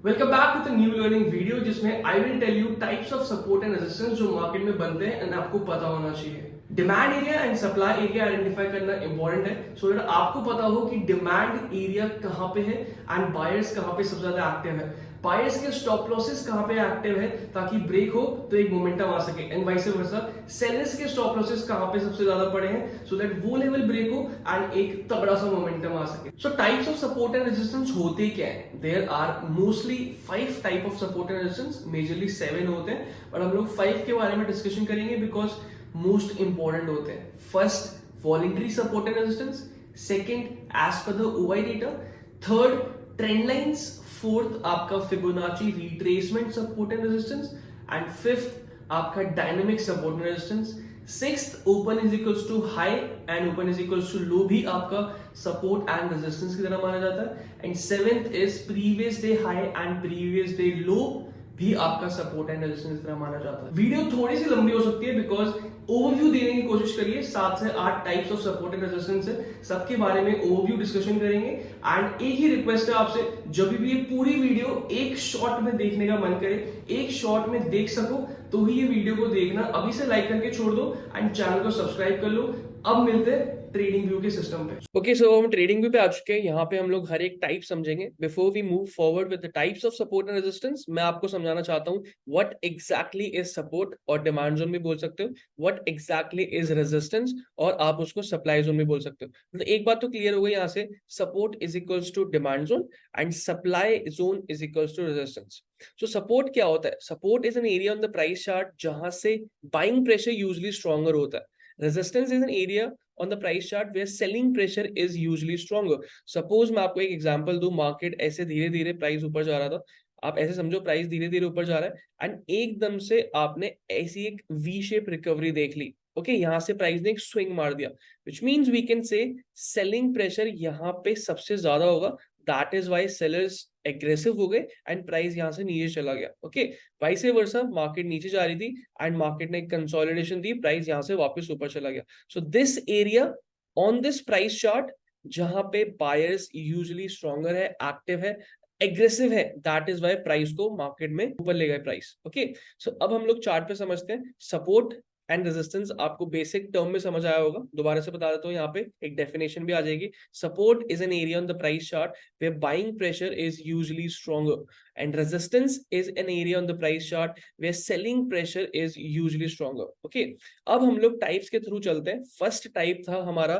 Welcome back with new learning video जिसमें I will tell you types of support and resistance जो market में बनते हैं and आपको पता होना चाहिए। Demand area and supply area identify करना इंपॉर्टेंट है सो दैट आपको पता हो कि डिमांड एरिया कहां पे है एंड बायर्स कहां पे सबसे ज्यादा एक्टिव है, बायर्स के स्टॉप लॉसेस कहां पे एक्टिव है ताकि ब्रेक हो तो एक मोमेंटम आ सके एंड वाइस वर्सा सेलर्स के स्टॉप लॉसेस कहां पे सबसे ज्यादा पड़े हैं सो दैट वो लेवल ब्रेक हो एंड एक तगड़ा सा मोमेंटम आ सके। So types of support and resistance होते क्या है? There are mostly 5 type of support and resistance, majorly 7 होते हैं बट हम लोग 5 के बारे में डिस्कशन करेंगे बिकॉज मोस्ट इंपॉर्टेंट होते हैं। First voluntary support and resistance, second as per the OI data, third trend lines, fourth आपका Fibonacci retracement support and resistance and fifth आपका dynamic support and resistance, sixth open is equals to high and open is equals to low भी आपका support and resistance की तरह माना जाता है and seventh is previous day high and previous day लो भी आपका सपोर्ट एंड रेजिस्टेंस की तरह माना जाता है। वीडियो थोड़ी सी लंबी हो सकती है बिकॉज ओवरव्यू देने की कोशिश करिए। 7 से 8 types of support and resistance है, सबके बारे में ओवरव्यू डिस्कशन करेंगे एंड एक ही रिक्वेस्ट है आपसे, जब भी ये पूरी वीडियो एक शॉट में देखने का मन करे, एक शॉट में देख सको तो ही ये वीडियो को देखना। अभी से लाइक करके छोड़ दो एंड चैनल को सब्सक्राइब कर लो। अब मिलते हैं ट्रेडिंग व्यू के सिस्टम पे। ओके सो हम ट्रेडिंग व्यू पे आ चुके हैं। यहाँ पे हम लोग हर एक टाइप समझेंगे। Before we move forward with the types of support and resistance, मैं आपको समझाना चाहता हूँ व्हाट एग्जैक्टली इज सपोर्ट, और डिमांड जोन भी बोल सकते हो, व्हाट एग्जैक्टली इज रेजिस्टेंस, और आप उसको सप्लाई जोन भी बोल सकते हो। मतलब एक बात तो क्लियर हो गई यहाँ से, support is equals to demand zone and supply zone is equals to resistance. So support क्या होता है? Support is an area on the price chart जहां से बाइंग प्रेशर यूजुअली स्ट्रॉन्गर होता है। Resistance is an area on the price chart where selling pressure is usually stronger. Suppose मैं आपको एक एग्जांपल दूं, मार्केट ऐसे धीरे धीरे प्राइस ऊपर जा रहा था, आप ऐसे समझो प्राइस धीरे धीरे ऊपर जा रहा है एंड एकदम से आपने ऐसी एक वी शेप रिकवरी देख ली। ओके यहाँ से प्राइस ने एक स्विंग मार दिया, which means we can say selling pressure यहाँ पे सबसे ज्यादा होगा। That is why sellers aggressive हो गए एंड प्राइस यहाँ से नीचे चला गया। ओके वाइस वर्सा मार्केट नीचे जा रही थी एंड मार्केट ने कंसोलिडेशन दी, प्राइस यहाँ से वापस ऊपर चला गया। So this area on this price chart जहां पे बायर्स यूजुअली स्ट्रॉन्गर है, एक्टिव है, एग्रेसिव है, दैट इज वाई प्राइस को मार्केट में ऊपर ले गए प्राइस। ओके सो अब हम लोग चार्ट पे समझते हैं। सपोर्ट एंड रेजिस्टेंस आपको बेसिक टर्म में समझ आया होगा, दोबारा से बता देता हूँ, यहाँ पे एक डेफिनेशन भी आ जाएगी। Support is an area on the price chart where buying pressure is usually stronger and resistance is an area on the price chart where selling pressure is usually stronger. Okay, अब हम लोग types के through चलते हैं। First type था हमारा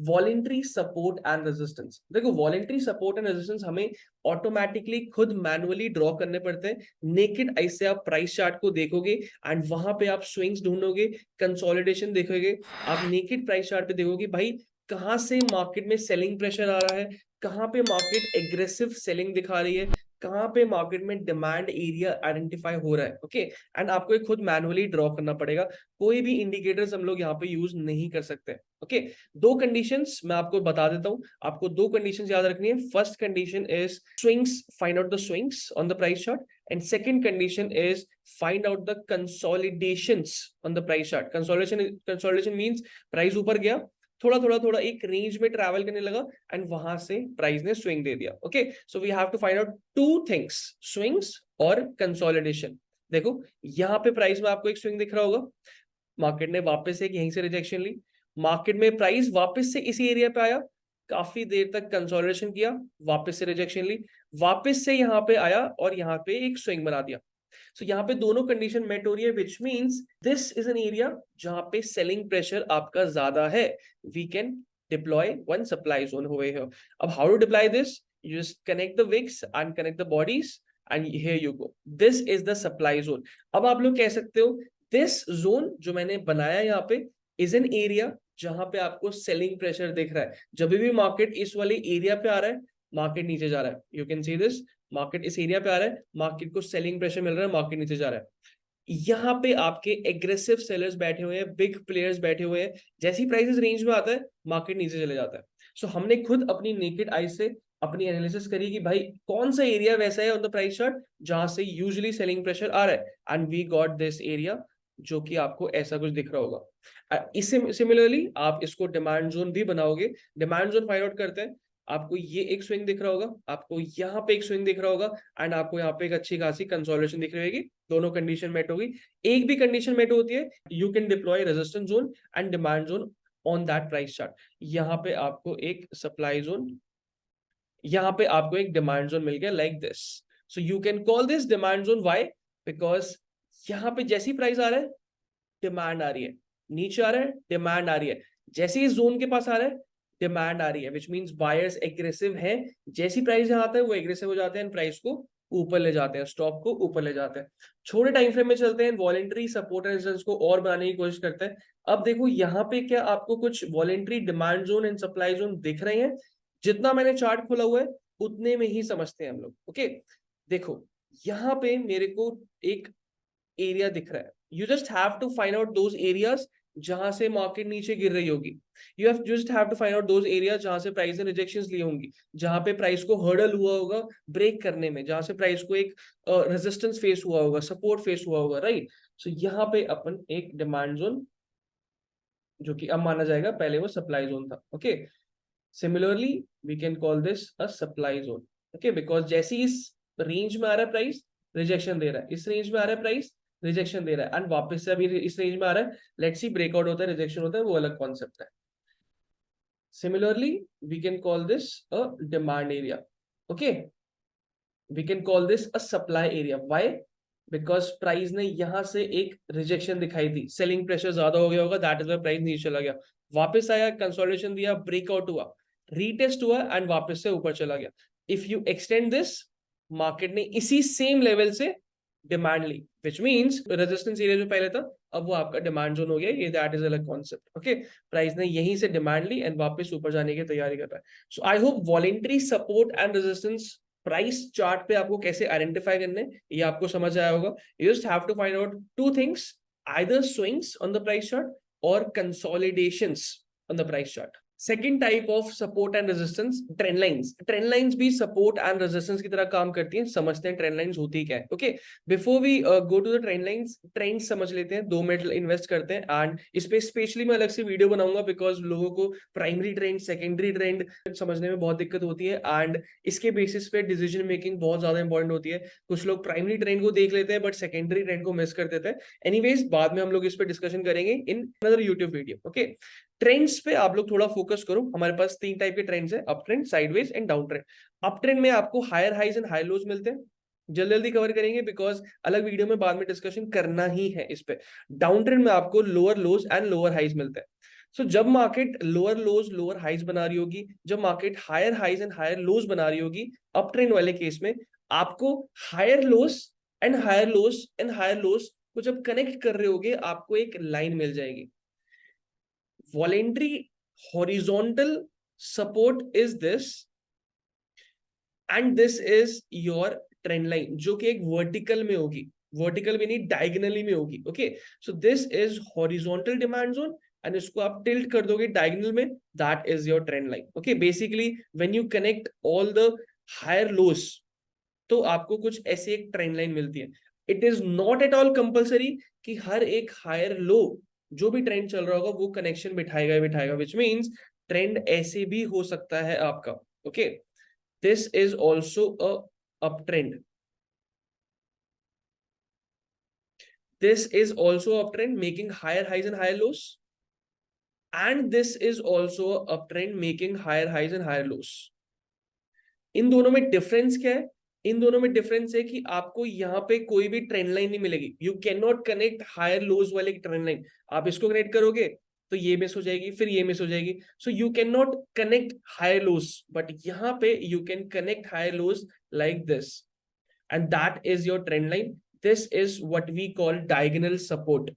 voluntary support and resistance. देखो voluntary support and resistance हमें ऑटोमेटिकली खुद मैनुअली ड्रॉ करने पड़ते हैं। नेकेड आई से आप प्राइस चार्ट को देखोगे एंड वहां पे आप स्विंग्स ढूंढोगे, कंसोलिडेशन देखोगे, आप नेकेड प्राइस चार्ट पे देखोगे भाई कहां से मार्केट में सेलिंग प्रेशर आ रहा है, कहां पे मार्केट एग्रेसिव सेलिंग दिखा रही है, कहां पे मार्केट में डिमांड एरिया आइडेंटिफाई हो रहा है। ओके एंड आपको एक खुद मैनुअली ड्रॉ करना पड़ेगा, कोई भी इंडिकेटर्स हम लोग यहाँ पे यूज नहीं कर सकते। ओके दो कंडीशंस मैं आपको बता देता हूँ, आपको दो कंडीशंस याद रखनी है। First condition is swings, find out the swings on the price chart and second condition is find out the consolidations on the price chart. Consolidation means price ऊपर गया, थोड़ा थोड़ा थोड़ा एक रेंज में ट्रैवल करने लगा एंड वहां से प्राइस ने स्विंग दे दिया। Okay so we have to find out two things, swings और कंसोलिडेशन। देखो यहाँ पे प्राइस में आपको एक स्विंग दिख रहा होगा, मार्केट ने वापस एक यहीं से रिजेक्शन ली, मार्केट में प्राइस वापस से इसी एरिया पे आया, काफी देर तक कंसोलिडेशन किया, वापस से रिजेक्शन ली, वापस से यहाँ पे आया और यहाँ पे एक स्विंग बना दिया। सो यहाँ पे दोनों कंडीशन मेट हो रही है, which means this is an area जहां पे सेलिंग प्रेशर आपका ज्यादा है। We can deploy one supply zone हुए है। अब how to deploy this? You just connect the wicks and connect the bodies and here you go, this is the supply zone. अब आप लोग कह सकते हो दिस जोन जो मैंने बनाया यहाँ पे इज एन एरिया जहां पे आपको सेलिंग प्रेशर दिख रहा है। जब भी मार्केट इस वाले एरिया पे आ रहा है मार्केट नीचे जा रहा है, you can see this, market इस एरिया पे आ रहा है, मार्केट को सेलिंग प्रेशर मिल रहा है, मार्केट नीचे जा रहा है। यहाँ पे आपके एग्रेसिव सेलर्स बैठे हुए हैं, बिग प्लेयर्स बैठे हुए हैं, जैसी प्राइसेस रेंज में आता है मार्केट नीचे चले जाता है। सो हमने खुद अपनी नेकेड आई से अपनी एनालिसिस करी कि भाई कौन सा एरिया वैसा है ऑन द प्राइस चार्ट जहां से यूजुअली सेलिंग प्रेशर आ रहा है and we got this area जो कि आपको ऐसा कुछ दिख रहा होगा। इसे सिमिलरली आप इसको डिमांड जोन भी बनाओगे। डिमांड जोन फाइंड आउट करते हैं, आपको ये एक स्विंग दिख रहा होगा, आपको यहाँ पे एक स्विंग दिख रहा होगा, एंड आपको यहाँ पे एक अच्छी खासी कंसोलिडेशन दिख रही होगी। दोनों कंडीशन मेट होगी। एक भी कंडीशन मेट होती है, you can deploy resistance zone and demand zone on that price chart. यहाँ पे आपको एक सप्लाई जोन, यहाँ पे आपको एक डिमांड जोन मिल गया like this. So you can call this demand zone, why? Because यहाँ पे जैसी प्राइस आ रहा है डिमांड आ रही है, नीचे आ रहा है डिमांड आ रही है, जैसे इस जोन के पास आ रहा है डिमांड आ रही है, विच मींस बायर्स एग्रेसिव है। जैसी प्राइस यहाँ आता है वो एग्रेसिव हो जाते हैं, प्राइस को ऊपर ले जाते हैं, स्टॉक को ऊपर ले जाते हैं। छोटे टाइम फ्रेम में चलते हैं, वॉलेंट्री सपोर्ट एंड रेजिस्टेंस को और बनाने की कोशिश करते हैं। अब देखो यहाँ पे क्या आपको कुछ voluntary demand zone and supply zone दिख रहे हैं? जितना मैंने चार्ट खोला हुआ है उतने में ही समझते हैं हम लोग। ओके, देखो यहाँ पे मेरे को एक एरिया दिख रहा है। You just have to find out those areas जहां से मार्केट नीचे गिर रही होगी। You have just have to find out those area जहां से प्राइस ने रिजेक्शंस ली होंगी, जहां पे प्राइस को हर्डल हुआ होगा ब्रेक करने में, जहां से प्राइस को एक रेजिस्टेंस फेस हुआ होगा, सपोर्ट फेस हुआ होगा, राइट? सो यहाँ पे अपन एक डिमांड जोन, जो कि अब माना जाएगा, पहले वो सप्लाई जोन था। Okay, similarly we can call this a supply zone. Okay, because जैसे इस रेंज में आ रहा है प्राइस, रिजेक्शन दे रहा है, इस रेंज में आ रहा है प्राइस, रिजेक्शन दे रहा है, एंड वापस से अभी इस रेंज में आ रहा है, लेट्स सी ब्रेकआउट होता है, रिजेक्शन होता है, वो अलग कॉन्सेप्ट है। Similarly we can call this a demand area. Okay, we can call this a supply area. Why? Because price ने यहां से एक रिजेक्शन दिखाई दी, सेलिंग प्रेशर ज्यादा हो गया होगा, दैट इज वाई प्राइस नीचे चला गया, वापस आया, कंसोलिडेशन दिया, ब्रेकआउट हुआ, रीटेस्ट हुआ, एंड वापस से ऊपर चला गया। If you extend this, market ने इसी सेम लेवल से डिमांड ली, विच मीन्स रेजिस्टेंस एरिया जो पहले था अब वो आपका डिमांड जोन हो गया, ये दैट इज अलग कॉन्सेप्ट। ओके, प्राइस ने यहीं से डिमांड ली एंड वापस ऊपर जाने की तैयारी कर रहा है। So I hope voluntary support and resistance price chart पे आपको कैसे आइडेंटिफाई करने ये आपको समझ आया होगा। You just have to find out two things, either swings on the price chart और consolidations on the price chart. Second type of support and resistance, trend lines. Trend lines भी सपोर्ट एंड रेजिस्टेंस की तरह काम करती हैं। समझते हैं trend lines होती क्या है। Okay, before we go to the trend lines, trend समझ लेते हैं, 2 मिनट इन्वेस्ट करते हैं, एंड इस पे स्पेशली मैं अलग से वीडियो बनाऊंगा, बिकॉज लोगों को प्राइमरी ट्रेंड, सेकेंडरी ट्रेंड समझने में बहुत दिक्कत होती है, एंड इसके बेसिस पे डिसीजन मेकिंग बहुत ज्यादा इंपॉर्टेंट होती है। कुछ लोग प्राइमरी ट्रेंड को देख लेते हैं बट सेकेंडरी ट्रेंड को मिस कर देते हैं। एनीवेज, बाद में हम लोग इस पे डिस्कशन करेंगे in another YouTube video. Okay, trends पे आप लोग थोड़ा फोकस करो। हमारे पास 3 टाइप के ट्रेंड्स है, up trend, sideways and down trend. Up trend में आपको हायर हाइज एंड हाई लोज मिलते हैं, जल्दी जल्दी कवर करेंगे बिकॉज अलग वीडियो में बाद में डिस्कशन करना ही है इस पे। डाउन ट्रेंड में आपको lower lows and lower highs मिलते हैं। सो जब market lower lows lower highs बना रही होगी, जब market higher highs and higher lows बना रही होगी, अप ट्रेंड वाले केस में आपको higher lows and higher lows and higher lows को जब कनेक्ट कर रहे होगे, आपको एक लाइन मिल जाएगी। Voluntary horizontal support is this, and this is your trend line, जो कि एक वर्टिकल में होगी, वर्टिकल में नहीं डायगनली में होगी। Okay, so this is horizontal demand zone, and इसको आप टिल्ट कर दोगे डायगनल में, that is your trend line. Okay, basically when you connect all the higher lows, तो आपको कुछ ऐसी एक ट्रेंड लाइन मिलती है। It is not at all compulsory कि हर एक हायर लो जो भी ट्रेंड चल रहा होगा वो कनेक्शन बिठाएगा बिठाएगा, विच मीन्स ट्रेंड ऐसे भी हो सकता है आपका। Okay, this is also a up trend, this is also up trend making higher highs and higher lows, and this is also up trend making higher highs and higher lows. इन दोनों में difference क्या है? इन दोनों में difference है कि आपको यहाँ पे कोई भी ट्रेंड लाइन नहीं मिलेगी। You can not connect higher lows वाले ट्रेंड लाइन। आप इसको कनेक्ट करोगे तो ये मिस हो जाएगी, फिर ये मिस हो जाएगी। So you can not connect higher lows, but यहाँ पे you can connect higher lows like this, and that is your trend line. This is what we call diagonal support,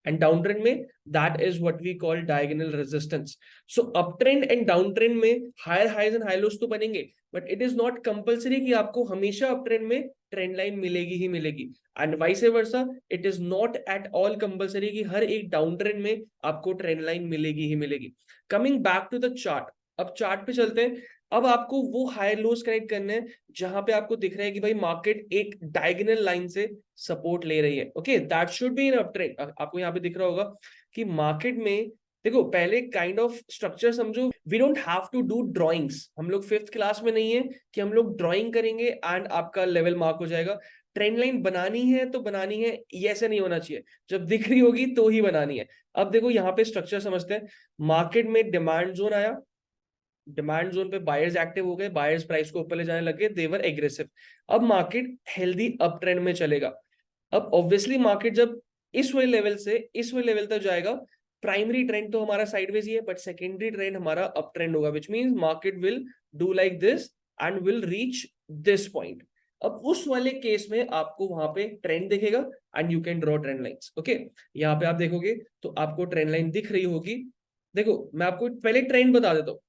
and downtrend में that is what we call diagonal resistance. So uptrend and downtrend में higher highs and high lows तो बनेंगे, but it is not compulsory कि आपको हमेशा uptrend में trend line मिलेगी ही मिलेगी, and vice versa it is not at all compulsory कि हर एक डाउन ट्रेंड में आपको ट्रेंड लाइन मिलेगी ही मिलेगी। Coming back to the chart, अब चार्ट पे चलते हैं। अब आपको वो हाई लोज कनेक्ट करने हैं जहां पे आपको दिख रहा है कि भाई मार्केट एक डायगोनल लाइन से सपोर्ट ले रही है। Okay, that should be in up trend. आपको यहाँ पे दिख रहा होगा कि मार्केट में देखो पहले काइंड ऑफ स्ट्रक्चर समझो, we don't have to do drawings, हम लोग 5th क्लास में नहीं है कि हम लोग ड्राइंग करेंगे एंड आपका लेवल मार्क हो जाएगा। ट्रेंड लाइन बनानी है तो बनानी है, ये ऐसे नहीं होना चाहिए, जब दिख रही होगी तो ही बनानी है। अब देखो यहाँ पे स्ट्रक्चर समझते हैं। मार्केट में डिमांड जोन आया, डिमांड जोन पे बायर्स एक्टिव हो गए, बायर्स प्राइस को ऊपर ले जाने लगे, देवर एग्रेसिव। अब मार्केट हेल्दी अप ट्रेंड में चलेगा। अब ऑब्वियसली मार्केट जब इस वाले लेवल से इस वाले लेवल तक जाएगा, प्राइमरी ट्रेंड तो हमारा साइडवेज ही है, बट सेकेंडरी ट्रेंड हमारा अप ट्रेंड होगा, which means market will do like this and will reach this point. अब उस वाले केस में आपको वहां पे ट्रेंड दिखेगा and you can draw trend lines. Okay, यहाँ पे आप देखोगे तो आपको ट्रेंड लाइन दिख रही होगी। देखो मैं आपको पहले ट्रेंड बता देता हूँ।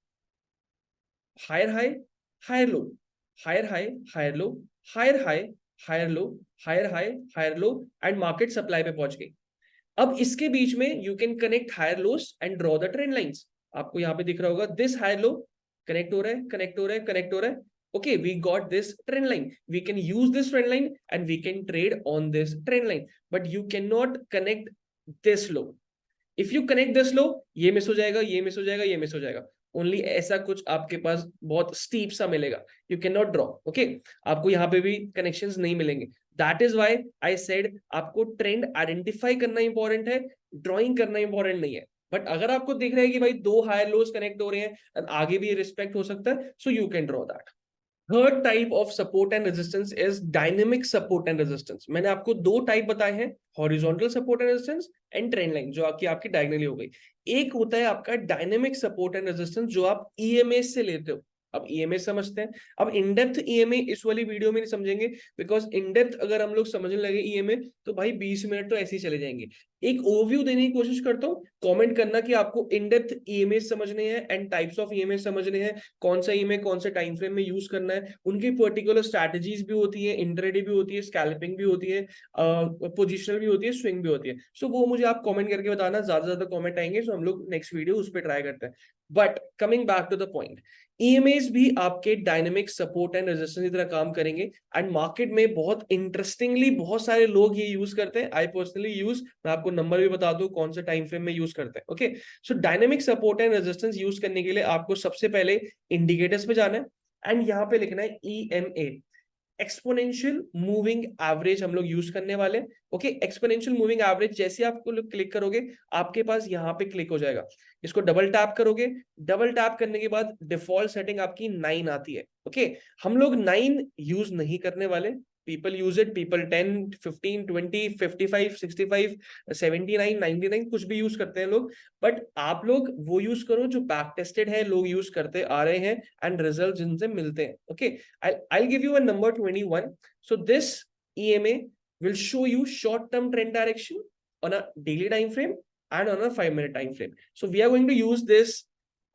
Higher high, higher low, higher high, higher low, higher high, higher low, higher high, higher low, and market supply पे पहुंच गई। अब इसके बीच में you can connect higher lows and draw the trend lines. आपको यहाँ पे दिख रहा होगा दिस हायर लो कनेक्ट हो रहा है, कनेक्ट हो रहा है, कनेक्ट हो रहा है। Okay, we got this trend line. We can use this trend line and we can trade on this trend line. But you cannot connect this low. If you connect this low, ये miss हो जाएगा, ये miss हो जाएगा, ये miss हो जाएगा। Only ऐसा कुछ आपके पास बहुत स्टीप सा मिलेगा, you can not draw. Okay, आपको यहाँ पे भी कनेक्शंस नहीं मिलेंगे। That is why I said आपको ट्रेंड आइडेंटिफाई करना इंपॉर्टेंट है, ड्रॉइंग करना इंपॉर्टेंट नहीं है। बट अगर आपको दिख रहा है कि भाई दो हायर लोस कनेक्ट हो रहे हैं, आगे भी रिस्पेक्ट हो सकता है, सो you can draw that. Third type of support and resistance is dynamic support and resistance. मैंने आपको दो टाइप बताए हैं, horizontal support and resistance and trend line, जो आपकी डायगोनली हो गई। एक होता है आपका डायनेमिक सपोर्ट एंड रेजिस्टेंस, जो आप ईएमए से लेते हो। अब ईएमए समझते हैं। अब इन डेप्थ ईएमए इस वाली वीडियो में नहीं समझेंगे, बिकॉज इन डेप्थ अगर हम लोग समझने लगे ईएमए तो भाई 20 मिनट तो ऐसे ही चले जाएंगे। एक ओवरव्यू देने की कोशिश करता हूँ, कमेंट करना कि आपको इन डेप्थ ईएमए समझने हैं एंड टाइप्स ऑफ ईएमए समझने हैं, कौन सा ईएमए कौन से टाइम फ्रेम में यूज करना है, उनकी पर्टिकुलर स्ट्रैटेजीज भी होती है, इंट्राडे भी होती है, स्कैल्पिंग भी होती है, पोजिशनल भी होती है, स्विंग भी होती है। सो वो मुझे आप कमेंट करके बताना, ज्यादा से ज्यादा कमेंट आएंगे तो हम लोग नेक्स्ट वीडियो उस पर ट्राई करते हैं। But coming back to the point, EMS भी आपके डायनेमिक सपोर्ट एंड रेजिस्टेंस की तरह काम करेंगे एंड मार्केट में बहुत इंटरेस्टिंगली बहुत सारे लोग ये यूज करते हैं। आई पर्सनली यूज, मैं आपको नंबर भी बता दूं कौन सा टाइम फ्रेम में यूज करते हैं। Okay, so dynamic support and resistance use करने के लिए आपको सबसे पहले इंडिकेटर्स पे जाना है एंड यहाँ पे लिखना है ईएमए, एक्सपोनेंशियल मूविंग एवरेज हम लोग यूज करने वाले। ओके, एक्सपोनेंशियल मूविंग एवरेज जैसे आपको क्लिक करोगे आपके पास यहाँ पे क्लिक हो जाएगा, इसको डबल टैप करोगे, डबल टैप करने के बाद डिफॉल्ट सेटिंग आपकी 9 आती है। ओके, हम लोग 9 यूज नहीं करने वाले, पीपल यूज इट, पीपल 10, 15, 20, 55, 65, 79, 99 कुछ भी यूज करते हैं लोग। बट आप लोग वो यूज करो जो बैक टेस्टेड है, लोग यूज करते आ रहे हैं एंड रिजल्ट जिनसे मिलते हैं। Okay, I'll give you a number 21. So this EMA will show you short-term trend direction on a daily time frame and on a 5-minute time frame. So we are going to use this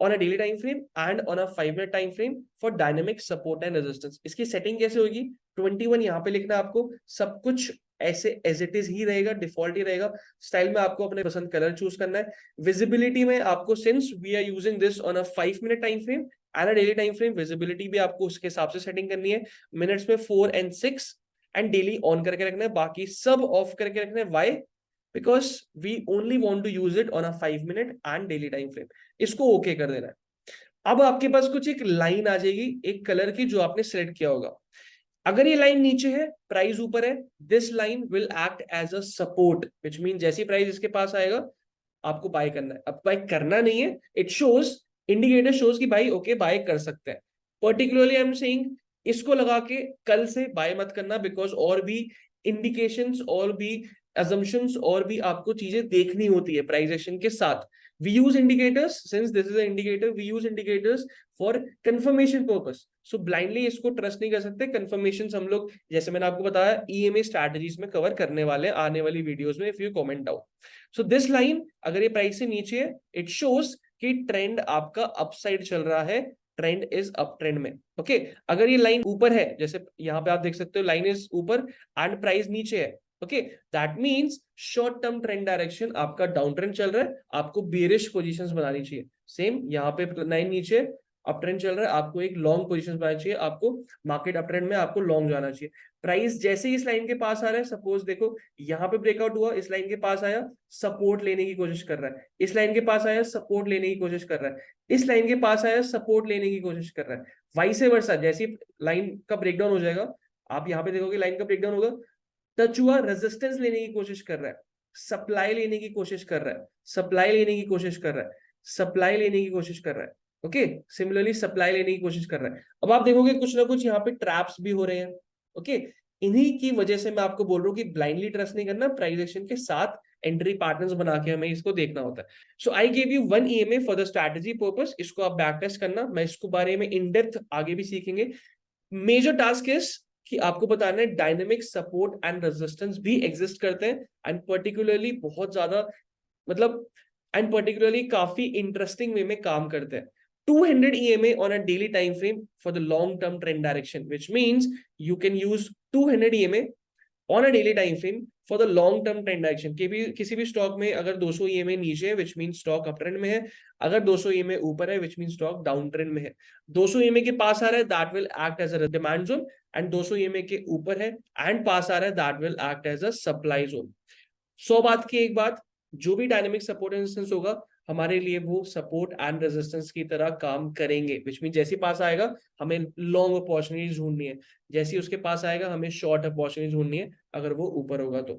on a daily time frame and on a 5-minute time frame for dynamic support and resistance. इसकी setting कैसे होगी? 21 यहाँ पे लिखना है आपको, सब कुछ ऐसे एज इट इज ही रहेगा, डिफॉल्ट ही रहेगा। स्टाइल में आपको अपने पसंद कलर चूज करना है। विजिबिलिटी में आपको, since we are using this on a 5-minute time frame and a daily time frame, visibility भी आपको उसके हिसाब से सेटिंग करनी है। मिनट्स में 4 and 6 एंड डेली ऑन करके रखना है, बाकी सब ऑफ करके रखना है। Why? Because we only want to use it on a 5-minute and daily time frame. इसको ओके कर देना है। अब आपके पास कुछ एक लाइन आ जाएगी एक कलर की जो आपने सेलेक्ट किया होगा। अगर ये लाइन नीचे है, प्राइस ऊपर है, this line will act as a support, which mean जैसी प्राइस इसके पास आएगा आपको बाय करना है। अब बाय करना नहीं है, इट शोज, इंडिकेटर शोज कि भाई ओके बाय कर सकते हैं। पर्टिकुलरली आई एम सेइंग इसको लगा के कल से बाय मत करना, बिकॉज और भी इंडिकेशंस और भी assumptions और भी आपको चीजें देखनी होती है प्राइस एक्शन के साथ। We use indicators, since this is an indicator, we use indicators for confirmation purpose. So blindly इसको ट्रस्ट नहीं कर सकते। confirmations हम लोग, जैसे मैंने आपको बताया, EMA strategies में कवर करने वाले आने वाली वीडियोस में, if you comment down. So this line अगर ये प्राइस से नीचे है, it shows कि ट्रेंड आपका अपसाइड चल रहा है, ट्रेंड इज अप ट्रेंड में। ओके, अगर ये लाइन ऊपर है, जैसे यहाँ पे आप देख सकते हो लाइन इज ऊपर एंड प्राइस नीचे है, okay, that means short term trend direction आपका डाउन ट्रेंड चल रहा है, आपको बेरिश पोजीशंस बनानी चाहिए। सेम यहाँ पे 9 नीचे, अप ट्रेंड चल रहा है, आपको एक लॉन्ग पोजीशन बनानी चाहिए, आपको मार्केट अप ट्रेंड में आपको लॉन्ग जाना चाहिए। प्राइस जैसे ही इस लाइन के पास आ रहा है, सपोज देखो यहाँ पे ब्रेकआउट हुआ, इस लाइन के पास आया, सपोर्ट लेने की कोशिश कर रहा है, इस लाइन के पास आया, सपोर्ट लेने की कोशिश कर रहा है, इस लाइन के पास आया, सपोर्ट लेने की कोशिश कर रहा है, वाइसे वर्सा। जैसे लाइन का ब्रेकडाउन हो जाएगा, आप यहाँ पे देखोगे लाइन का ब्रेकडाउन होगा, टच हुआ, रेजिस्टेंस लेने की कोशिश कर रहा है, सप्लाई लेने की कोशिश कर रहा है, सप्लाई लेने की कोशिश कर रहा है, सप्लाई लेने की कोशिश कर रहा है। ओके, सिमिलरली सप्लाई लेने की कोशिश कर रहा है। अब आप देखोगे कुछ ना कुछ यहाँ पे ट्रैप्स भी हो रहे हैं। ओके, इन्हीं की वजह से मैं आपको बोल रहा हूँ कि ब्लाइंडली ट्रस्ट नहीं करना, प्राइस एक्शन के साथ एंट्री पैटर्न्स बना के हमें इसको देखना होता है। So I give you one EMA for the strategy purpose, इसको आप बैक टेस्ट करना, मैं इसको बारे में इन डेप्थ आगे भी सीखेंगे। मेजर टास्क इज कि आपको बताना है डायनेमिक सपोर्ट एंड रेजिस्टेंस भी एग्जिस्ट करते हैं, एंड पर्टिकुलरली बहुत ज्यादा मतलब एंड पर्टिकुलरली काफी इंटरेस्टिंग वे में काम करते हैं। 200 EMA on a daily time frame for the long term trend direction, which means you can use 200 EMA on a daily time frame for the long term trend direction। किसी भी stock में अगर 200 EMA नीचे है, which means stock up trend में है, अगर 200 EMA ऊपर है, which means stock down trend में है। 200 EMA के पास आ रहा है, that will act as a demand zone, and 200 EMA के ऊपर है and पास आ रहा है, that will act as a supply zone। 100 बात की एक बात, जो भी डायनेमिक सपोर्ट एंड रेजिस्टेंस होगा हमारे लिए वो सपोर्ट एंड रेजिस्टेंस की तरह काम करेंगे, विच मीन जैसे पास आएगा हमें लॉन्ग अपॉर्चुनिटी ढूंढनी है, जैसे उसके पास आएगा हमें शॉर्ट अपॉर्चुनिटी ढूंढनी है अगर वो ऊपर होगा तो।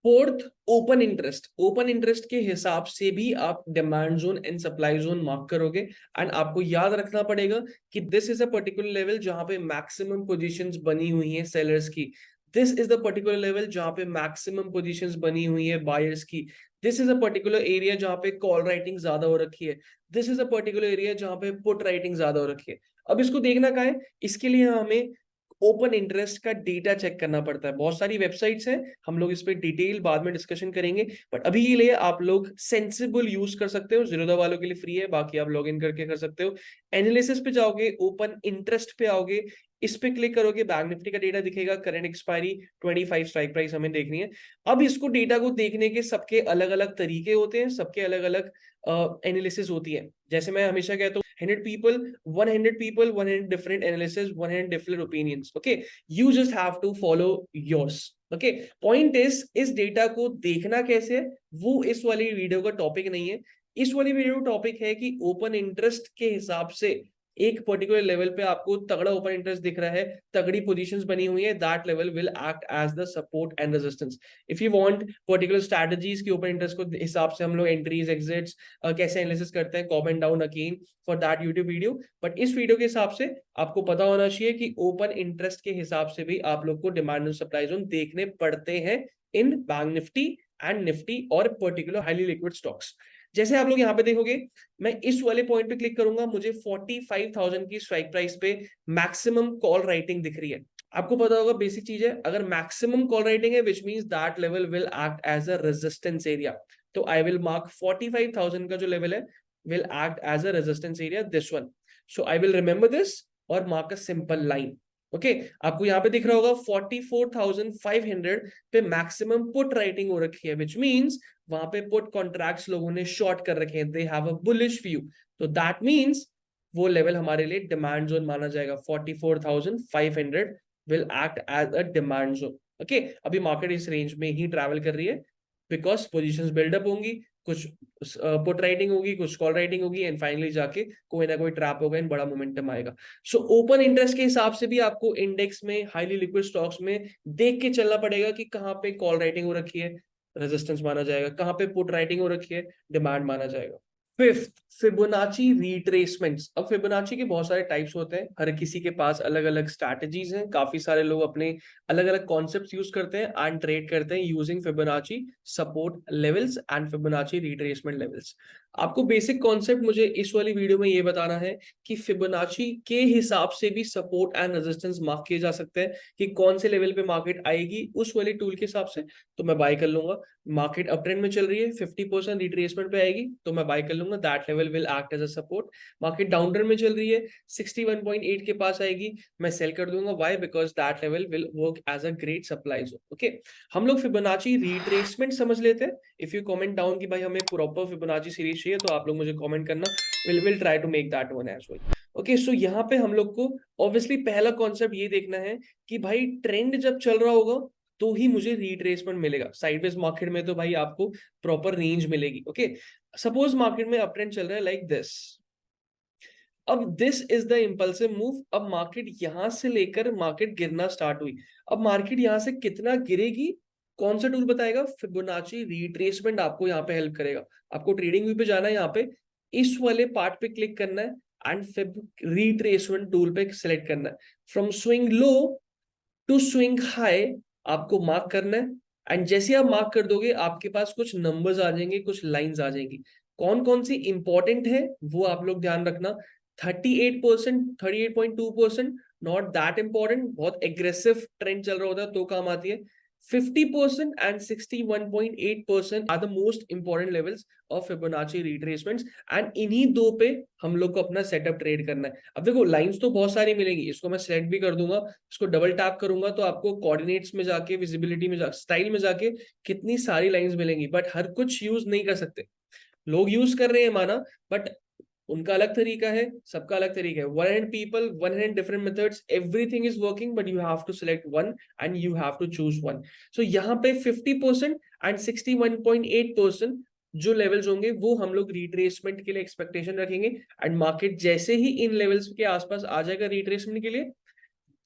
Fourth, open interest. Open interest के हिसाब से भी आप demand zone and supply zone mark करोगे, एंड आपको याद रखना पड़ेगा कि this is a particular level जहां पे मैक्सिमम पोजीशंस बनी हुई हैं सेलर्स की, this is the particular level जहां पे मैक्सिमम पोजीशंस बनी हुई है बायर्स की, this is a particular area जहां पे कॉल राइटिंग ज्यादा हो रखी है, this is a particular area जहां पे पुट राइटिंग ज्यादा हो रखी है। अब इसको देखना कहाँ है, इसके लिए हमें ओपन इंटरेस्ट का डेटा चेक करना पड़ता है। बहुत सारी वेबसाइट्स हैं, हम लोग इस पे डिटेल बाद में डिस्कशन करेंगे, बट अभी के लिए आप लोग सेंसिबल यूज कर सकते हो, जीरोधा वालों के लिए फ्री है, बाकी आप लॉग इन करके कर सकते हो। एनालिसिस पे जाओगे, ओपन इंटरेस्ट पे आओगे, इस पे क्लिक करोगे, बैंक निफ्टी का डेटा दिखेगा, करंट एक्सपायरी 25 स्ट्राइक प्राइस हमें देखनी है। अब इसको डेटा को देखने के सबके अलग अलग तरीके होते हैं, सबके अलग अलग एनालिसिस होती है। जैसे मैं हमेशा कहता हूँ 100 people 100 people 100 different analysis 100 different opinions, okay, you just have to follow yours, okay। point is इस डेटा को देखना कैसे है वो इस वाली वीडियो का टॉपिक नहीं है। इस वाली वीडियो का टॉपिक है कि ओपन इंटरेस्ट के हिसाब से एक पर्टिकुलर लेवल पे आपको तगड़ा ओपन इंटरेस्ट दिख रहा है, तगड़ी पोजीशंस बनी हुई है, that level will act as the support and resistance. If you want particular strategies की ओपन इंटरेस्ट को हिसाब से हम लोग एंट्रीज एग्जिट्स कैसे एनालिसिस करते हैं, comment down again for that YouTube video. But इस वीडियो के हिसाब से आपको पता होना चाहिए कि ओपन इंटरेस्ट के हिसाब से भी आप लोग को डिमांड एंड सप्लाई जोन देखने पड़ते हैं इन बैंक निफ्टी एंड निफ्टी और पर्टिकुलर हाईली लिक्विड स्टॉक्स। जैसे आप लोग यहाँ पे देखोगे, मैं इस वाले पॉइंट पे क्लिक करूंगा, मुझे 45,000 की स्ट्राइक प्राइस पे मैक्सिमम कॉल राइटिंग दिख रही है। आपको पता होगा बेसिक चीज है, अगर मैक्सिमम कॉल राइटिंग है which means that level will act as a resistance area. तो आई विल मार्क 45,000 का जो लेवल है will act as a resistance area, this one. So I will remember this और mark a simple line. Okay, आपको यहाँ पे दिख रहा होगा 44,500 पे मैक्सिमम पुट राइटिंग हो रखी है, विच मींस वहां पे पुट कॉन्ट्रैक्ट्स लोगों ने शॉर्ट कर रखे हैं, they have a bullish view. तो दैट मींस वो लेवल हमारे लिए डिमांड जोन माना जाएगा। 44,500 will act as a demand zone. Okay, अभी मार्केट इस रेंज में ही ट्रैवल कर रही है बिकॉज पोजीशंस बिल्डअप होंगी, कुछ पुट राइटिंग होगी, कुछ कॉल राइटिंग होगी, एंड फाइनली जाके कोई ना कोई ट्रैप होगा एंड बड़ा मोमेंटम आएगा। सो ओपन इंटरेस्ट के हिसाब से भी आपको इंडेक्स में हाईली लिक्विड स्टॉक्स में देख के चलना पड़ेगा कि कहाँ पे कॉल राइटिंग हो रखी है, रेजिस्टेंस माना जाएगा, कहाँ पे पुट राइटिंग हो रखी है, डिमांड माना जाएगा। Fifth, Fibonacci retracements. अब फिबोनाची के बहुत सारे टाइप्स होते हैं, हर किसी के पास अलग अलग स्ट्रैटेजीज हैं, काफी सारे लोग अपने अलग अलग कॉन्सेप्ट्स यूज करते हैं एंड ट्रेड करते हैं using Fibonacci support levels and Fibonacci retracement levels. आपको बेसिक कॉन्सेप्ट मुझे इस वाली वीडियो में ये बताना है कि फिबोनाची के हिसाब से भी सपोर्ट एंड रेजिस्टेंस मार्क किए जा सकते हैं कि कौन से लेवल पे मार्केट आएगी उस वाली टूल के हिसाब से, तो मैं बाय कर लूंगा। मार्केट अप ट्रेंड में चल रही है, 50% रिट्रेसमेंट पे आएगी तो मैं बाय कर लूंगा, that level will act as a support. Market down trend में चल रही है, 61.8 के पास आएगी, मैं सेल कर दूंगा, why, because that level will work as a great supply zone. Okay, हम लोग फिबोनाची रिट्रेसमेंट समझ लेते हैं। इफ यू कमेंट डाउन कि भाई हमें प्रॉपर फिबोनाची सीरीज चाहिए तो आप लोग मुझे कमेंट करना, will try to make that one as well. Okay, so यहाँ पे हम लोग को ऑब्वियसली पहला कॉन्सेप्ट ये देखना है कि भाई ट्रेंड जब चल रहा होगा तो ही मुझे रिट्रेसमेंट मिलेगा। साइडवेज मार्केट में तो भाई आपको प्रॉपर रेंज मिलेगी। ओके, सपोज मार्केट में अप ट्रेंड चल रहा है लाइक दिस, अब this is the impulsive move. अब मार्केट यहां से लेकर मार्केट गिरना स्टार्ट हुई। अब मार्केट यहां से कितना गिरेगी, कौन सा टूल बताएगा? फिबोनाची रिट्रेसमेंट आपको यहाँ पे हेल्प करेगा। आपको ट्रेडिंग व्यू पे जाना है, यहाँ पे इस वाले पार्ट पे क्लिक करना है एंड फिब रिट्रेसमेंट टूल पे सिलेक्ट करना है। From swing low to swing high आपको मार्क करना है, एंड जैसे आप मार्क कर दोगे आपके पास कुछ नंबर्स आ जाएंगे, कुछ लाइंस आ जाएंगी। कौन कौन सी इंपॉर्टेंट है वो आप लोग ध्यान रखना। 38%, 38.2% नॉट दैट इंपॉर्टेंट, बहुत एग्रेसिव ट्रेंड चल रहा होता है तो काम आती है। 50% and 61.8% are the most important levels of Fibonacci retracements, and इन्हीं दो पे हम लोग को अपना सेटअप ट्रेड करना है। अब देखो लाइंस तो बहुत सारी मिलेंगी, इसको मैं सेलेक्ट भी कर दूंगा, इसको डबल टैप करूंगा तो आपको कोऑर्डिनेट्स में जाके, विजिबिलिटी में जाके, स्टाइल में जाके कितनी सारी लाइंस मिलेंगी, बट हर कुछ यूज नहीं कर सकते। लोग यूज कर रहे हैं माना, बट उनका अलग तरीका है, सबका अलग तरीका है। 100 people, 100 different methods, everything is working, but you have to select one and you have to choose one. So यहाँ पे 50% and 61.8% जो लेवल्स होंगे वो हम लोग रिट्रेसमेंट के लिए एक्सपेक्टेशन रखेंगे, एंड मार्केट जैसे ही इन लेवल्स के आसपास आ जाएगा रिट्रेसमेंट के लिए,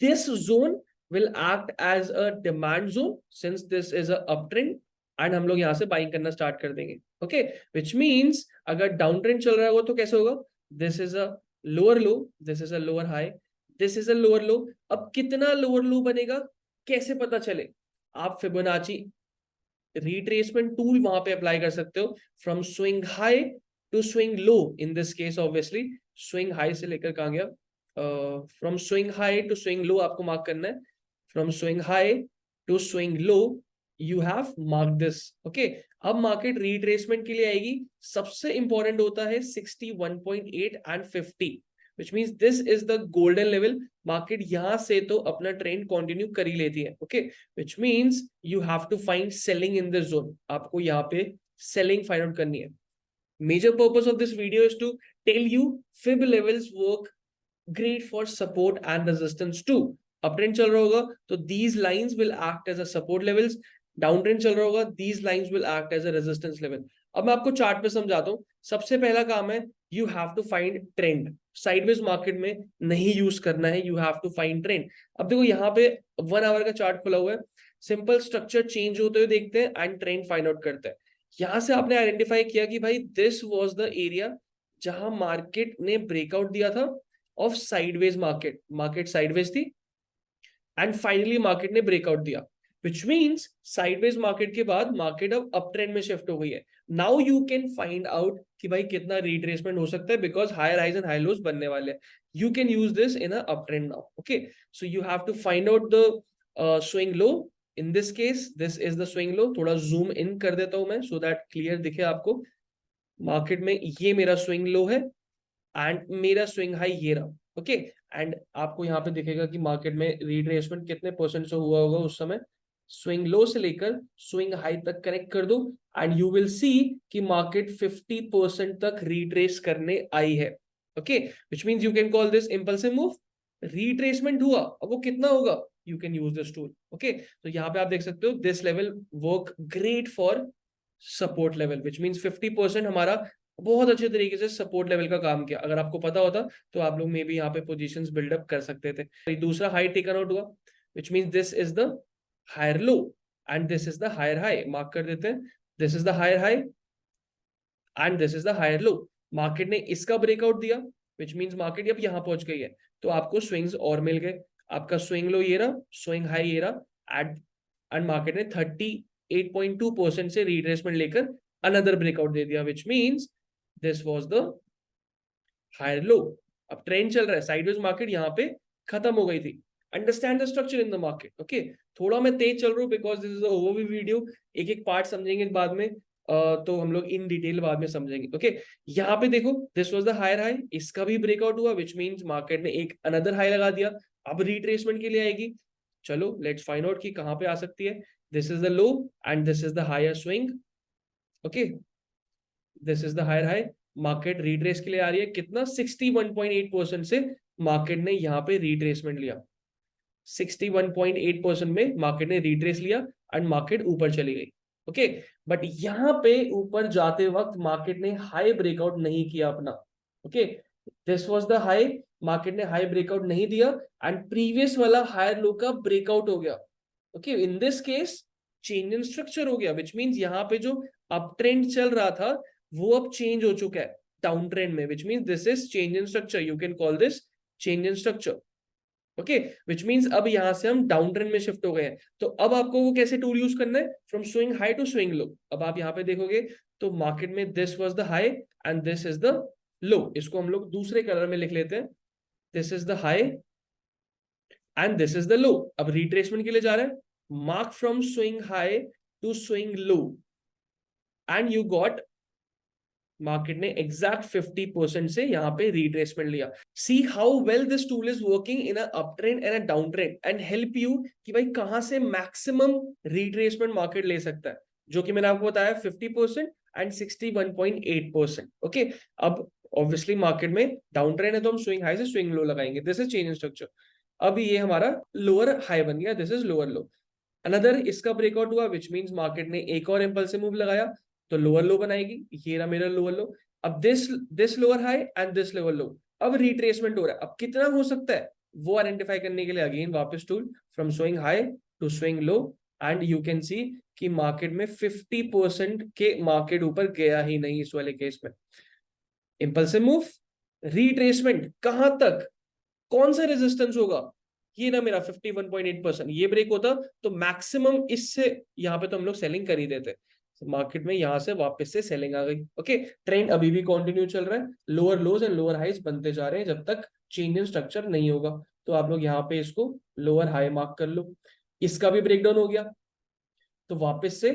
this zone will act as a demand zone since this is a uptrend, and हम लोग यहां से बाइंग करना स्टार्ट कर देंगे। ओके, विच मींस अगर डाउन ट्रेंड चल रहा होगा तो कैसे होगा? This is a lower low, this is a lower high, this is a lower लो। अब कितना लोअर लो बनेगा कैसे पता चले? आप फिबोनाची रिट्रेसमेंट टूल वहां पे अप्लाई कर सकते हो। From swing high to swing low, in this case obviously swing high से लेकर कहां गया, from swing high to swing low आपको मार्क करना है। From swing high to swing low you have mark this. Okay, अब मार्केट रिट्रेसमेंट के लिए आएगी, सबसे इंपॉर्टेंट होता है 61.8 and 50, which means this is the golden level। Market यहां से तो अपना ट्रेंड कंटिन्यू कर ही लेती है। Okay, which means you have to find selling in this zone। आपको यहाँ पे सेलिंग फाइंड आउट करनी है। Major purpose of this video is to tell you fib levels work great for support and resistance too। Up trend चल रहा होगा तो these lines will act as a support levels, down trend चल रहा होगा these lines will act as a resistance level। अब मैं आपको चार्ट पे समझाता हूँ। सबसे पहला काम है you have to find trend। Sideways market में नहीं यूज करना है, you have to find trend। अब देखो यहाँ पे 1 आवर का चार्ट खुला हुआ है, सिंपल स्ट्रक्चर चेंज होते हुए देखते हैं एंड ट्रेंड फाइंड आउट करते हैं। यहां से आपने आइडेंटिफाई किया कि भाई दिस वाज द एरिया जहां मार्केट ने ब्रेकआउट दिया था of sideways market, market sideways थी एंड फाइनली मार्केट ने ब्रेकआउट दिया, विच मींस साइडवेज मार्केट के बाद मार्केट अब अप ट्रेंड में शिफ्ट हो गई है। Now you can find out कि भाई कितना रिट्रेसमेंट हो सकता है, because higher highs and high lows बनने वाले हैं। You can use this in a up trend now. Okay, so you have to find out the swing low. In this case this is the swing low. थोड़ा zoom इन कर देता हूं मैं so that clear दिखे आपको। Market में ये मेरा स्विंग लो है एंड मेरा स्विंग हाई ये रहा। ओके, एंड आपको यहाँ पे दिखेगा कि मार्केट में रिट्रेसमेंट कितने परसेंट से हुआ होगा उस समय। स्विंग लो से लेकर स्विंग हाई तक कनेक्ट कर दो एंड यू विल सी कि मार्केट 50% तक रिट्रेस करने आई है। Okay, which means you can call this impulsive move. Retracement हुआ, अब वो कितना होगा, you can use this tool. Okay, तो यहाँ पे आप देख सकते हो this level work great for support level, which means 50% हमारा बहुत अच्छे तरीके से सपोर्ट लेवल का काम किया। अगर आपको पता होता तो आप लोग मे बी यहाँ पे पोजीशंस बिल्डअप कर सकते थे। दूसरा हाई टेकन आउट हुआ, which means this is the higher low and this is the higher high. Mark कर देते हैं, this is the higher high and this is the higher low. Market ने इसका ब्रेकआउट दिया, विच मींस मार्केट अब यहां पहुंच गई है, तो आपको स्विंग्स और मिल गए। आपका स्विंग लो ये रहा, स्विंग हाई ये रहा, एंड मार्केट ने 38.2% से रिट्रेसमेंट लेकर अनदर ब्रेकआउट दे दिया, which means this was the higher low. अब ट्रेंड चल रहा है, साइडवेज मार्केट यहाँ पे खत्म हो गई थी। Understand the structure in the market. Okay, थोड़ा मैं तेज चल रहा हूँ because this is overview video, एक एक पार्ट समझेंगे बाद में, तो हम लोग इन डिटेल बाद में समझेंगे। ओके, यहाँ पे देखो this was the higher high, इसका भी ब्रेकआउट हुआ, विच मींस मार्केट ने एक अनदर हाई लगा दिया। अब रिट्रेसमेंट के लिए आएगी, चलो लेट्स फाइंड आउट कि कहां पे आ सकती है। This is the low and this is the higher swing. Okay, this is the higher high, market retrace के लिए आ रही है, कितना 61.8% से मार्केट ने यहाँ पे रिट्रेसमेंट लिया, 61.8% में मार्केट ने रिट्रेस लिया एंड मार्केट ऊपर चली गई। ओके, बट यहां पे ऊपर जाते वक्त मार्केट ने हाई ब्रेकआउट नहीं किया अपना। Okay, this was the high, market ने हाई ब्रेकआउट नहीं दिया एंड प्रीवियस वाला हायर लो का ब्रेकआउट हो गया। Okay, in this case change in structure हो गया, विच मींस यहाँ पे जो अप ट्रेंड चल रहा था वो अब चेंज हो चुका है डाउन ट्रेंड में, विच means this is change in structure, you can call this change in structure. Okay, which means अब यहां से हम डाउन ट्रेंड में शिफ्ट हो गए हैं। तो अब आपको वो कैसे टूल यूज करना है, from swing high to swing low. अब आप यहाँ पे देखोगे तो मार्केट में this was the high and this is the low, इसको हम लोग दूसरे कलर में लिख लेते हैं, this is the high and this is the low. अब रिट्रेसमेंट के लिए जा रहे हैं, mark from swing high to swing low and you got, market ने एग्जैक्ट 50% से यहाँ पे रिट्रेसमेंट लिया। See how well this tool is working in up trend and a down trend and help you कि भाई कहां से मैक्सिमम रिट्रेसमेंट मार्केट ले सकता है, जो कि मैंने आपको बताया 50% एंड 61.8%। ओके, अब ऑब्वियसली मार्केट में डाउन ट्रेंड है तो हम स्विंग हाई से स्विंग लो लगाएंगे, this is change in structure. अब ये हमारा लोअर हाई बन गया, this is lower low. Another इसका ब्रेकआउट हुआ, विच मींस मार्केट ने एक और इम्पल्सिव मूव लगाया तो लोअर लो बनाएगी, ये रहा मेरा लोअर लो। अब this lower high and this lower लो, अब रिट्रेसमेंट हो रहा है, अब कितना हो सकता है वो आइडेंटिफाई करने के लिए अगेन वापस tool from swing high to swing low and you can see कि मार्केट में 50% के मार्केट ऊपर गया ही नहीं इस वाले केस में। इंपल्सिव मूव, रिट्रेसमेंट कहां तक, कौन सा रेजिस्टेंस होगा, ये ना मेरा 51.8%, ये ब्रेक होता तो मैक्सिमम इससे यहाँ पे तो हम लोग सेलिंग कर ही देते, मार्केट में यहां से वापस से सेलिंग आ गई। ओके, ट्रेंड अभी भी कंटिन्यू चल रहा है, lower lows and lower highs बनते जा रहे हैं जब तक चेंज इन स्ट्रक्चर नहीं होगा। तो आप लोग यहाँ पे इसको लोअर हाई मार्क कर लो, इसका भी ब्रेकडाउन हो गया तो वापस से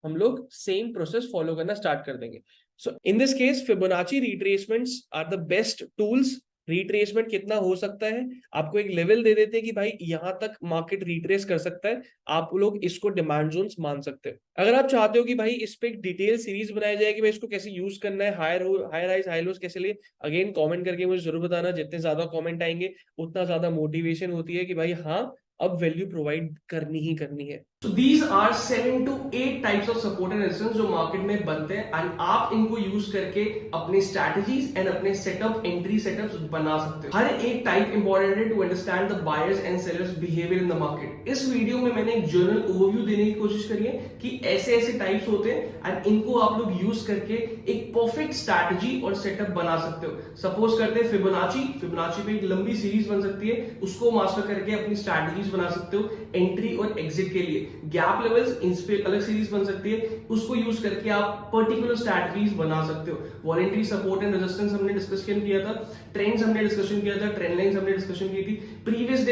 हम लोग सेम प्रोसेस फॉलो करना स्टार्ट कर देंगे। So in this case Fibonacci retracements are the best tools. Retracement कितना हो सकता है आपको एक लेवल दे देते हैं कि भाई यहां तक मार्केट रिट्रेस कर सकता है, आप लोग इसको डिमांड जोन्स मान सकते हैं। अगर आप चाहते हो कि भाई इस पे एक डिटेल सीरीज बनाया जाए कि भाई इसको कैसे यूज करना है, हायर हाइज हाई लोज कैसे लिए, अगेन कमेंट करके मुझे जरूर बताना, जितने ज्यादा कमेंट आएंगे उतना ज्यादा मोटिवेशन होती है कि भाई हाँ अब वैल्यू प्रोवाइड करनी ही करनी है। So these are 7 to 8 types of support and resistance जो मार्केट में बनते हैं एंड आप इनको यूज करके अपने स्ट्रैटेजीज एंड अपने सेटअप एंट्री सेटअप्स बना सकते हो। हर एक टाइप इंपॉर्टेंट है to understand the buyers and sellers behaviour in the market. इस वीडियो में मैंने एक जनरल ओवरव्यू देने की कोशिश करी है कि ऐसे ऐसे टाइप्स होते हैं एंड इनको आप लोग यूज करके एक परफेक्ट स्ट्रैटेजी और सेटअप बना सकते हो। सपोज करते हैं फिबोनाची पे एक लंबी सीरीज बन सकती है, उसको मास्टर करके अपनी स्ट्रैटेजीज बना सकते हो एंट्री और एग्जिट के लिए। गैप लेवल्स इन पे अलग सीरीज बन सकती है, उसको यूज करके आप पर्टिकुलर स्ट्रैटेजीज बना सकते हो। वॉलेंट्री सपोर्ट एंड रेजिस्टेंस हमने डिस्कशन किया था, ट्रेंड्स हमने डिस्कशन किया था, ट्रेंड लाइंस हमने डिस्कशन की थी, previous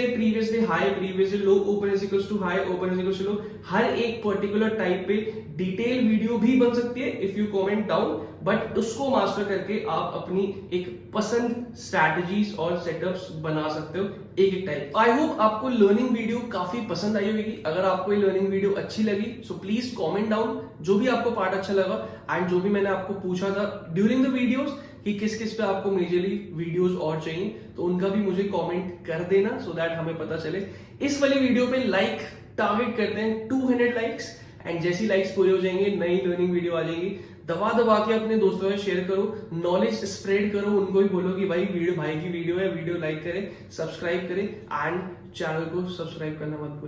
day high, previous day low, open is equals to high, open is equals to low. हर एक पर्टिकुलर टाइप पे डिटेल वीडियो भी बन सकती है if you comment down, but उसको मास्टर करके आप अपनी एक पसंद स्ट्रैटेजीज और सेटअप्स बना सकते हो एक एक टाइप। आई होप आपको लर्निंग वीडियो काफी पसंद आई होगी। अगर आपको ये लर्निंग वीडियो अच्छी लगी सो प्लीज कमेंट डाउन जो भी आपको पार्ट अच्छा लगा एंड जो भी मैंने आपको पूछा था ड्यूरिंग द वीडियोस कि किस किस पे आपको मेजरली वीडियोस और चाहिए, तो उनका भी मुझे कमेंट कर देना सो दैट हमें पता चले। इस वाली वीडियो पे लाइक टारगेट करते हैं 200 लाइक्स एंड जैसी लाइक्स पूरे हो जाएंगे नई लर्निंग वीडियो आ जाएगी। दबा दबा के अपने दोस्तों में शेयर करो, नॉलेज स्प्रेड करो, उनको भी बोलो कि भाई वीडियो भाई की वीडियो है, वीडियो लाइक करें, सब्सक्राइब करें एंड चैनल को सब्सक्राइब करना मत भूलें।